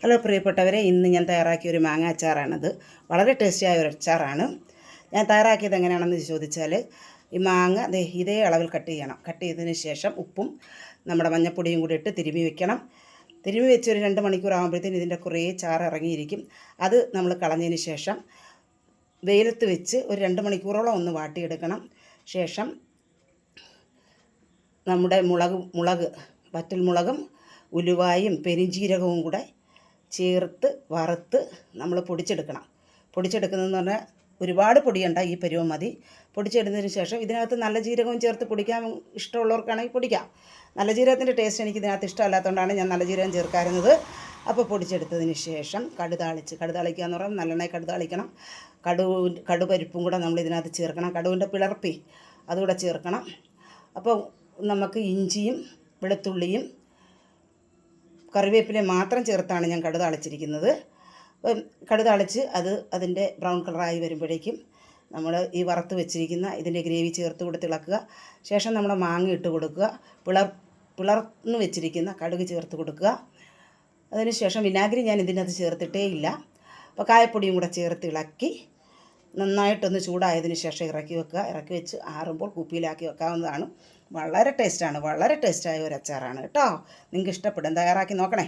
Hello പ്രിയപ്പെട്ടവരെ, ഇന്ന് ഞാൻ തയ്യാറാക്കിയ ഒരു മാങ്ങ അച്ചാറാണിത്. വളരെ ടേസ്റ്റിയായ ഒരു അച്ചാറാണ്. ഞാൻ തയ്യാറാക്കിയത് എങ്ങനെയാണെന്ന് ചോദിച്ചാൽ, ഈ മാങ്ങ ഇതേ അളവിൽ കട്ട് ചെയ്യണം. കട്ട് ചെയ്തതിന് ശേഷം ഉപ്പും നമ്മുടെ മഞ്ഞൾപ്പൊടിയും കൂടി ഇട്ട് തിരുമ്മി വെക്കണം. തിരുമ്മി വെച്ച് ഒരു 2 മണിക്കൂർ ആകുമ്പോഴത്തേന് ഇതിൻ്റെ കുറേ ചാറ് ഇറങ്ങിയിരിക്കും. അത് നമ്മൾ കളഞ്ഞതിന് ശേഷം വെയിലത്ത് വെച്ച് ഒരു 2 മണിക്കൂറോളം ഒന്ന് വാട്ടിയെടുക്കണം. ശേഷം നമ്മുടെ മുളക് വറ്റൽമുളകും ഉലുവായും പെരുംജീരകവും കൂടെ ചേർത്ത് വറുത്ത് നമ്മൾ പൊടിച്ചെടുക്കണം. പൊടിച്ചെടുക്കുന്നതെന്ന് പറഞ്ഞാൽ ഒരുപാട് പൊടിയണ്ട, ഈ പരുവം മതി. പൊടിച്ചെടുത്തതിന് ശേഷം ഇതിനകത്ത് നല്ല ജീരകവും ചേർത്ത് പൊടിക്കാൻ ഇഷ്ടമുള്ളവർക്കാണെങ്കിൽ പൊടിക്കാം. നല്ല ജീരകത്തിൻ്റെ ടേസ്റ്റ് എനിക്ക് ഇതിനകത്ത് ഇഷ്ടമല്ലാത്തതുകൊണ്ടാണ് ഞാൻ നല്ല ജീരകം ചേർക്കാറുള്ളത്. അപ്പോൾ പൊടിച്ചെടുത്തതിന് ശേഷം കടുതാളിക്കുക എന്ന് പറഞ്ഞാൽ നല്ലെണ്ണയിൽ കടുതാളിക്കണം. കടുപരിപ്പും കൂടെ നമ്മൾ ഇതിനകത്ത് ചേർക്കണം. കടുവിൻ്റെ പിളർപ്പി അതുകൂടെ ചേർക്കണം. അപ്പോൾ നമുക്ക് ഇഞ്ചിയും വെളുത്തുള്ളിയും കറിവേപ്പിലയും മാത്രം ചേർത്താണ് ഞാൻ കടുതാളിച്ചിരിക്കുന്നത്. കടുതാളിച്ച് അതിൻ്റെ ബ്രൗൺ കളറായി വരുമ്പോഴേക്കും നമ്മൾ ഈ വറുത്ത് വെച്ചിരിക്കുന്ന ഇതിൻ്റെ ഗ്രേവി ചേർത്ത് കൊടുത്ത് ഇളക്കുക. ശേഷം നമ്മുടെ മാങ്ങ ഇട്ട് കൊടുക്കുക. പിളർന്ന് വെച്ചിരിക്കുന്ന കടുക് ചേർത്ത് കൊടുക്കുക. അതിനുശേഷം വിനാഗിരി ഞാൻ ഇതിനകത്ത് ചേർത്തിട്ടേ ഇല്ല. അപ്പോൾ കായപ്പൊടിയും കൂടെ ചേർത്ത് ഇളക്കി നന്നായിട്ടൊന്ന് ചൂടായതിന് ശേഷം ഇറക്കി വെക്കുക. ഇറക്കി വെച്ച് ആറുമ്പോൾ കുപ്പിയിലാക്കി വെക്കാവുന്നതാണ്. വളരെ ടേസ്റ്റാണ്. വളരെ ടേസ്റ്റായ ഒരു അച്ചാറാണ് കേട്ടോ. നിങ്ങൾക്ക് ഇഷ്ടപ്പെടും, തയ്യാറാക്കി നോക്കണേ.